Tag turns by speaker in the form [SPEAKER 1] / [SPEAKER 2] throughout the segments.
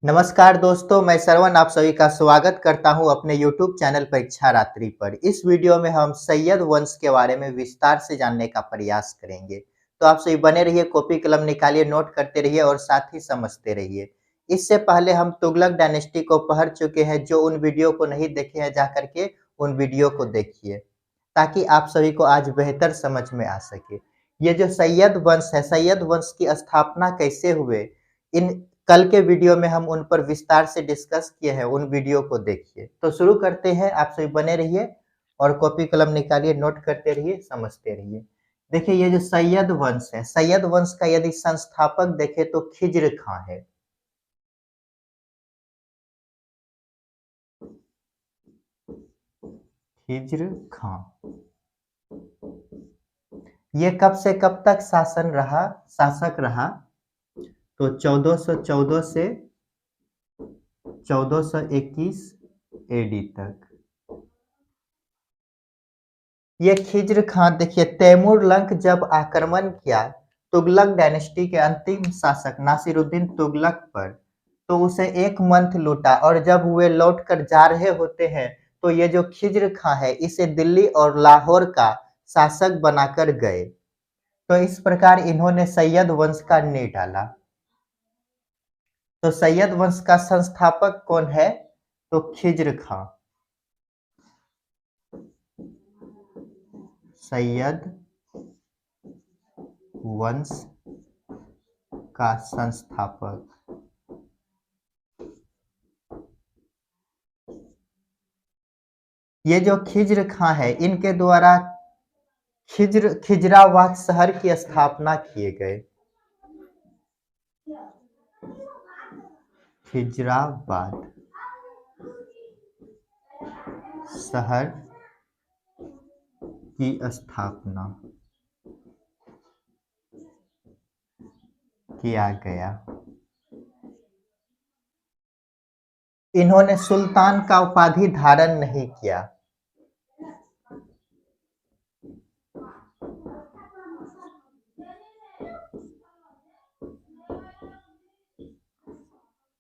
[SPEAKER 1] नमस्कार दोस्तों, मैं श्रवण आप सभी का स्वागत करता हूं अपने YouTube चैनल परीक्षा रात्रि पर। इस वीडियो में हम सैयद वंश के बारे में विस्तार से जानने का प्रयास करेंगे। तो आप सभी बने रहिए, कॉपी कलम निकालिए, नोट करते रहिए और साथ ही समझते रहिए। इससे पहले हम तुगलक डायनेस्टी को पढ़ चुके हैं, जो उन वीडियो को नहीं देखे हैं जा करके उन वीडियो को देखिए, ताकि आप सभी को आज बेहतर समझ में आ सके। ये जो सैयद वंश है, सैयद वंश की स्थापना कैसे हुए, इन कल के वीडियो में हम उन पर विस्तार से डिस्कस किए हैं, उन वीडियो को देखिए। तो शुरू करते हैं, आप सभी बने रहिए और कॉपी कलम निकालिए, नोट करते रहिए, समझते रहिए। देखिए ये जो सैयद वंश है, सैयद वंश का यदि संस्थापक देखें तो खिज्र खां है। खिज्र खां ये कब से कब तक शासक रहा? तो 1414 से 1421 एडी तक। ये खिज्र खां देखिए, तैमूर लंक जब आक्रमण किया तुगलक डायनेस्टी के अंतिम शासक नासिरुद्दीन तुगलक पर, तो उसे एक मंथ लूटा और जब वे लौट कर जा रहे होते हैं तो ये जो खिज्र खां है इसे दिल्ली और लाहौर का शासक बनाकर गए। तो इस प्रकार इन्होंने सैयद वंश का नींव डाला। तो सैयद वंश का संस्थापक कौन है? तो खिज्र खां। सैयद वंश का संस्थापक। ये जो खिज्र खां है, इनके द्वारा खिजराबाद शहर की स्थापना किए गए। खिजराबाद शहर की स्थापना किया गया। इन्होंने सुल्तान का उपाधि धारण नहीं किया।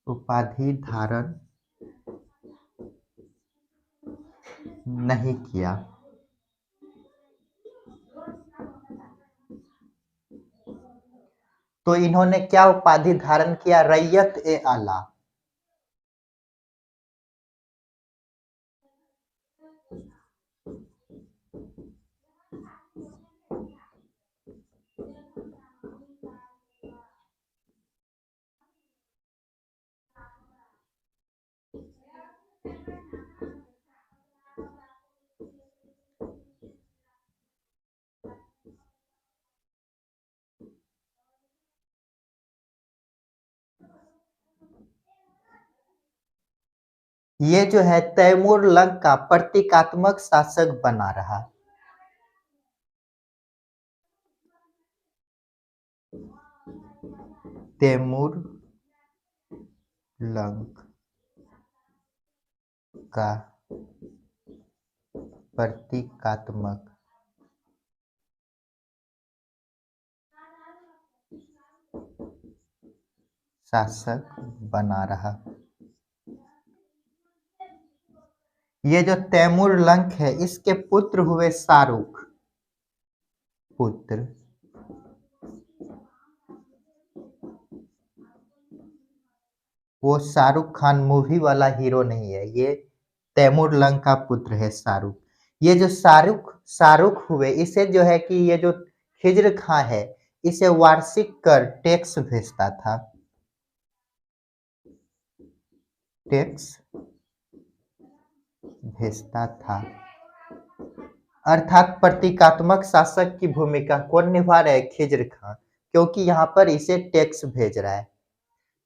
[SPEAKER 1] उपाधि धारण नहीं किया। तो इन्होंने क्या उपाधि धारण किया? रैयत ए आला। ये जो है तैमूर लंग का प्रतीकात्मक शासक बना रहा। तैमूर लंग का प्रतीकात्मक शासक बना रहा। ये जो तैमूर लंग है, इसके पुत्र हुए शाहरुख। पुत्र वो शाहरुख खान मूवी वाला हीरो नहीं है, ये तैमूर लंग का पुत्र है शाहरुख। ये जो शाहरुख शाहरुख हुए, इसे जो है कि ये जो खिज्र खां है, इसे वार्षिक कर टैक्स भेजता था। टैक्स भेजता था, अर्थात प्रतीकात्मक शासक की भूमिका कौन निभा रहे? खिज्र खां, क्योंकि यहाँ पर इसे टैक्स भेज रहा है।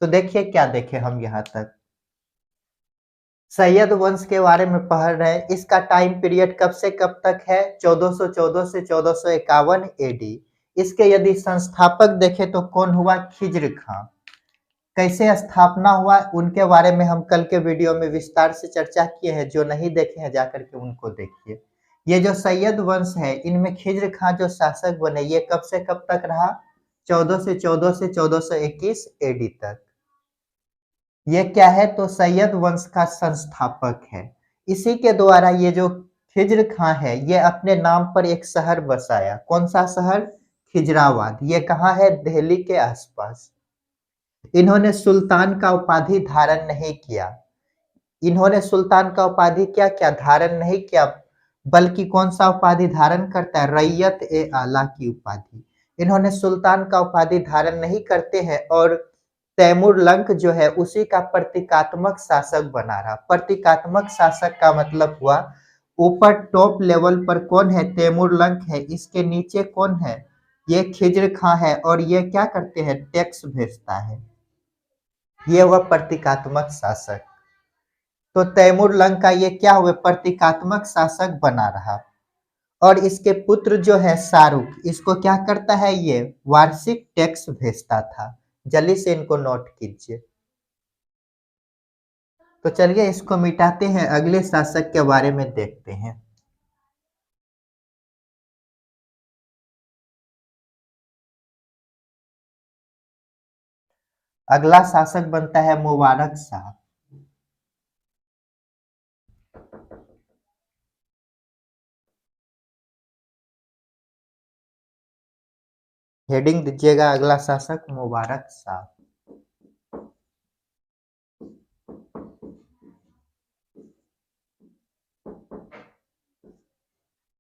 [SPEAKER 1] तो देखिए क्या देखे हम यहाँ तक सैयद वंश के बारे में पढ़ रहे हैं। इसका टाइम पीरियड कब से कब तक है? 1414 से 1451 एडी। इसके यदि संस्थापक देखें तो कौन हुआ? खिज्र खां। कैसे स्थापना हुआ उनके बारे में हम कल के वीडियो में विस्तार से चर्चा किए हैं, जो नहीं देखे हैं जाकर के उनको देखिए। ये जो सैयद वंश है, इनमें खिज्र खां जो शासक बने, ये कब से कब तक रहा? 1414 से 1421 एडी तक। ये क्या है तो सैयद वंश का संस्थापक है। इसी के द्वारा ये जो खिज्र खां है ये अपने नाम पर एक शहर बसाया। कौन सा शहर? खिजराबाद। ये कहाँ है? दिल्ली के आसपास। इन्होंने सुल्तान का उपाधि धारण नहीं किया। इन्होंने सुल्तान का उपाधि क्या क्या धारण नहीं किया, बल्कि कौन सा उपाधि धारण करता है? रैयत ए आला की उपाधि। इन्होंने सुल्तान का उपाधि धारण नहीं करते हैं और तैमूर लंक जो है उसी का प्रतीकात्मक शासक बना रहा। प्रतीकात्मक शासक का मतलब हुआ ऊपर टॉप लेवल पर कौन है? तैमूर लंक है। इसके नीचे कौन है? ये खिज्र खां है और ये क्या करते हैं? टैक्स भेजता है। ये हुआ प्रतीकात्मक शासक। तो तैमूर लंग का ये क्या हुए? प्रतीकात्मक शासक बना रहा। और इसके पुत्र जो है शाहरुख, इसको क्या करता है? ये वार्षिक टैक्स भेजता था। जल्दी से इनको नोट कीजिए। तो चलिए इसको मिटाते हैं, अगले शासक के बारे में देखते हैं। अगला शासक बनता है मुबारक शाह। हेडिंग दीजिएगा अगला शासक मुबारक शाह।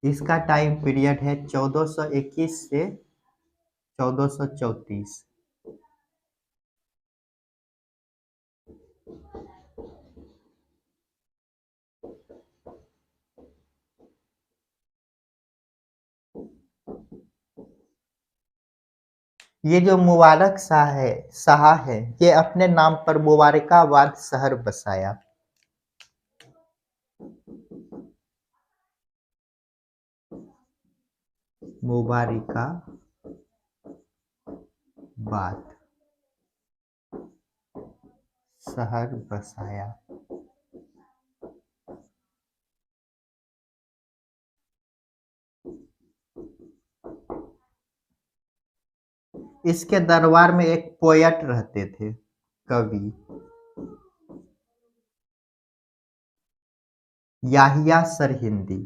[SPEAKER 1] इसका टाइम पीरियड है 1421 से 1434। ये जो मुबारक शाह है ये अपने नाम पर मुबारकाबाद शहर बसाया। मुबारकाबाद शहर बसाया। इसके दरबार में एक पोयट रहते थे, कवि याहिया सरहिंदी।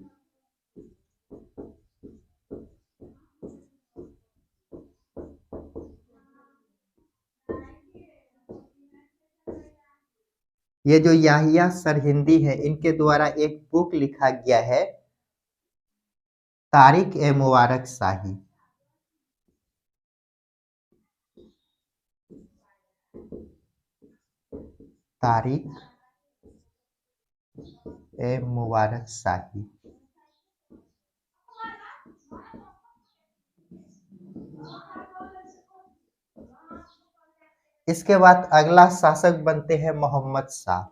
[SPEAKER 1] ये जो याहिया सरहिंदी है इनके द्वारा एक बुक लिखा गया है तारिक ए मुबारक शाही। तारिक ए मुबारक शाही। इसके बाद अगला शासक बनते हैं मोहम्मद शाह।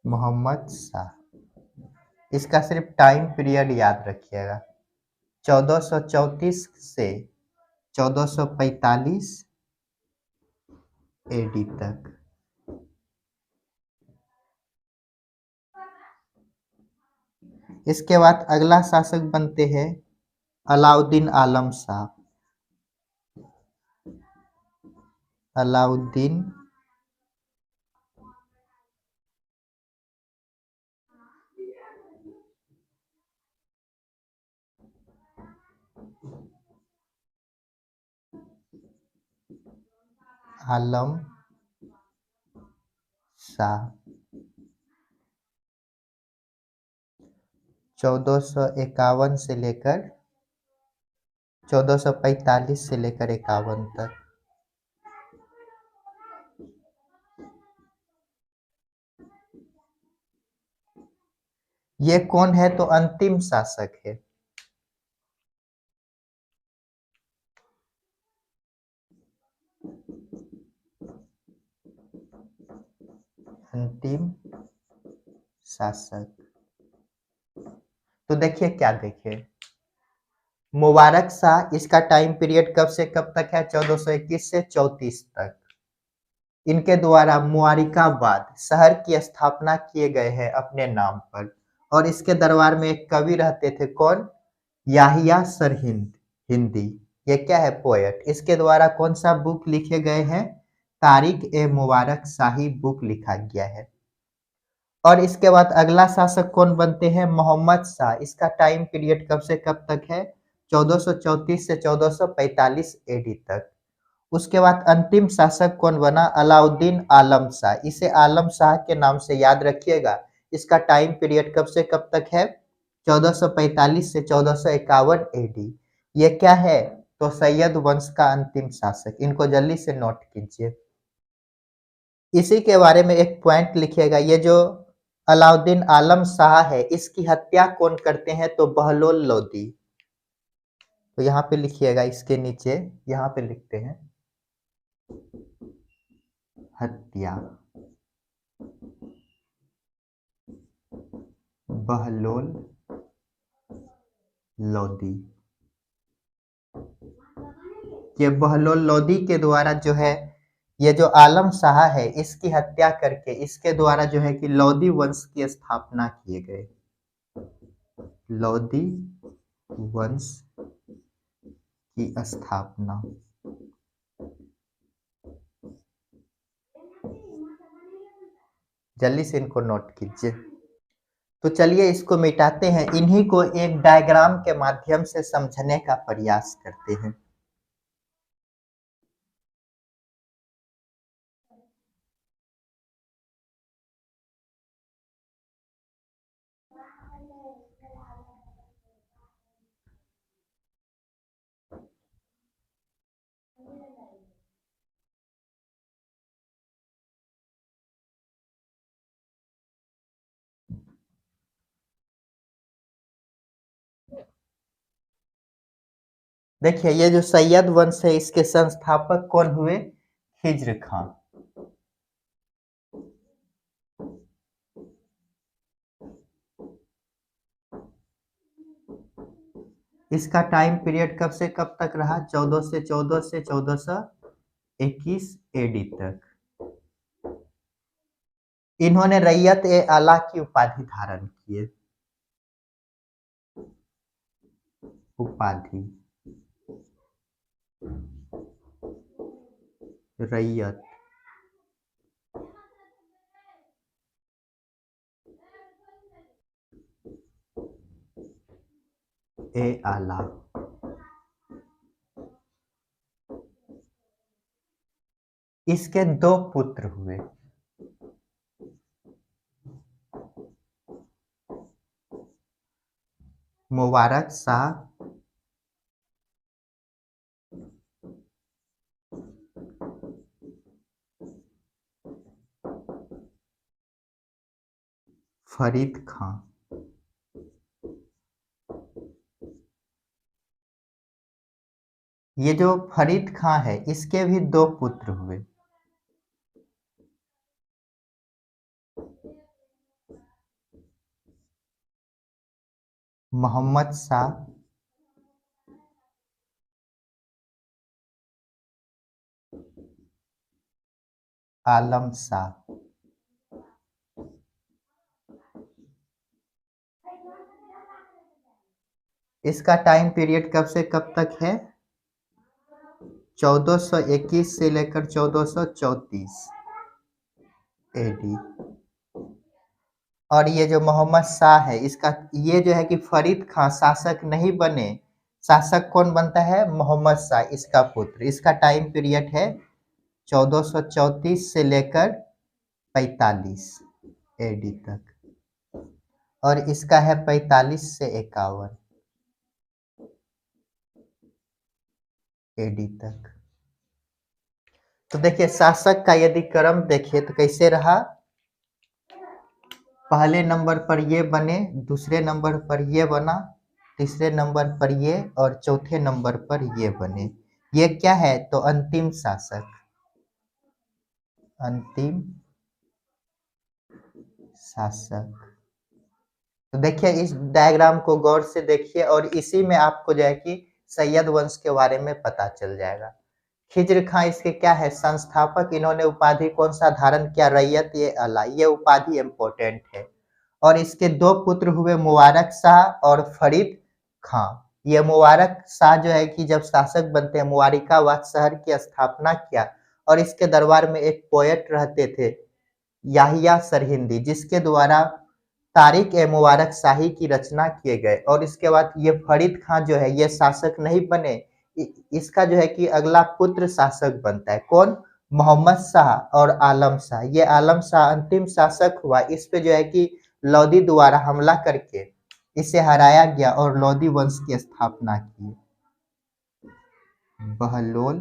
[SPEAKER 1] मोहम्मद शाह। इसका सिर्फ टाइम पीरियड याद रखिएगा, 1434 से 1445 एडी तक। इसके बाद अगला शासक बनते हैं अलाउद्दीन आलम शाह। अलाउद्दीन आलम शाह 1451 से लेकर 1445 से लेकर 51 तक। ये कौन है तो अंतिम शासक है। अंतिम शासक। तो देखिए क्या देखिए, मुबारक शाह, इसका टाइम पीरियड कब से कब तक है? 1421 से 34 तक। इनके द्वारा मुआरिकाबाद शहर की स्थापना किए गए हैं अपने नाम पर। और इसके दरबार में एक कवि रहते थे, कौन? याहिया सरहिंद हिंदी। ये क्या है? पोएट। इसके द्वारा कौन सा बुक लिखे गए हैं? तारिक ए मुबारक शाही बुक लिखा गया है। और इसके बाद अगला शासक कौन बनते हैं? मोहम्मद शाह। इसका टाइम पीरियड कब से कब तक है? 1434 से 1445 एडी तक। उसके बाद अंतिम शासक कौन बना? अलाउद्दीन आलम शाह। इसे आलम शाह के नाम से याद रखिएगा। इसका टाइम पीरियड कब से कब तक है? 1445 से 1451 एडी। ये क्या है? तो सैयद वंश का अंतिम शासक। इनको जल्दी से नोट कीजिए। इसी के बारे में एक पॉइंट लिखिएगा। ये जो अलाउद्दीन आलम शाह है, इसकी हत्या कौन करते हैं? तो बहलोल लोदी। तो यहाँ पे लिखिएगा, इसके नीचे यहाँ पे लिखते हैं हत्या बहलोल लोदी। ये बहलोल लोदी के द्वारा जो है, ये जो आलम शाह है, इसकी हत्या करके इसके द्वारा जो है कि लोदी वंश की स्थापना किए गए। लोदी वंश की स्थापना। जल्दी से इनको नोट कीजिए। तो चलिए इसको मिटाते हैं, इन्हीं को एक डायग्राम के माध्यम से समझने का प्रयास करते हैं। देखिए, ये जो सैयद वंश है, इसके संस्थापक कौन हुए? खिज्र खां। इसका टाइम पीरियड कब से कब तक रहा? 1414 से 1421 एडी तक। इन्होंने रैयत ए आला की उपाधि धारण की है। उपाधि रैयत ए आला। इसके दो पुत्र हुए। मुबारक शाह फरीद खां। ये जो फरीद खां है, इसके भी दो पुत्र हुए। मोहम्मद शाह आलम शाह। इसका टाइम पीरियड कब से कब तक है? 1421 से लेकर 1434 एडी। और ये जो मोहम्मद शाह है, इसका ये जो है कि फरीद खां शासक नहीं बने। शासक कौन बनता है? मोहम्मद शाह, इसका पुत्र। इसका टाइम पीरियड है 1434 से लेकर 45 एडी तक। और इसका है 45 से 51 एडी तक। तो देखिए, शासक का यदि क्रम देखिए तो कैसे रहा? पहले नंबर पर ये बने, दूसरे नंबर पर ये बना, तीसरे नंबर पर ये, और चौथे नंबर पर ये बने। ये क्या है? तो अंतिम शासक। अंतिम शासक। तो देखिए, इस डायग्राम को गौर से देखिए, और इसी में आपको जो है कि सैयद वंश के बारे में पता चल जाएगा। खिज्र खां इसके क्या है? संस्थापक। इन्होंने उपाधि कौन सा धारण किया? रैयत ए आला। ये उपाधि इम्पोर्टेंट है। और इसके 2 पुत्र हुए मुबारक शाह और फरीद खां। ये मुबारक शाह जो है कि जब शासक बनते हैं, मुबारिकाबाद शहर की स्थापना किया और इसके दरबार में एक पोएट रहते थे, याहिया सरहिंदी, जिसके द्वारा तारिक-ए-मुबारक शाही की रचना किए गए। और इसके बाद ये फरीद खां जो है ये शासक नहीं बने, इसका जो है कि अगला पुत्र शासक बनता है। कौन? मोहम्मद शाह और आलम शाह। ये आलम शाह अंतिम शासक हुआ। इस पे जो है कि लोदी द्वारा हमला करके इसे हराया गया और लोदी वंश की स्थापना की। बहलोल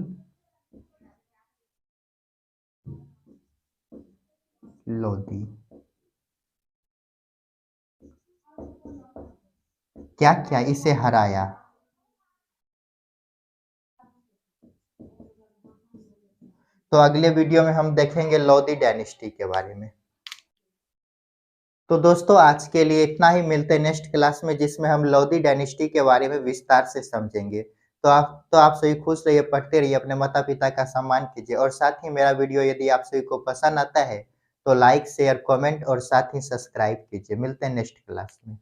[SPEAKER 1] लोदी क्या किया? इसे हराया। तो अगले वीडियो में हम देखेंगे लोदी डायनेस्टी के बारे में। तो दोस्तों आज के लिए इतना ही। मिलते हैं नेक्स्ट क्लास में, जिसमें हम लोदी डायनेस्टी के बारे में विस्तार से समझेंगे। तो आप सभी खुश रहिए, पढ़ते रहिए, अपने माता पिता का सम्मान कीजिए और साथ ही मेरा वीडियो यदि आप सभी को पसंद आता है तो लाइक शेयर कमेंट और साथ ही सब्सक्राइब कीजिए। मिलते हैं नेक्स्ट क्लास में।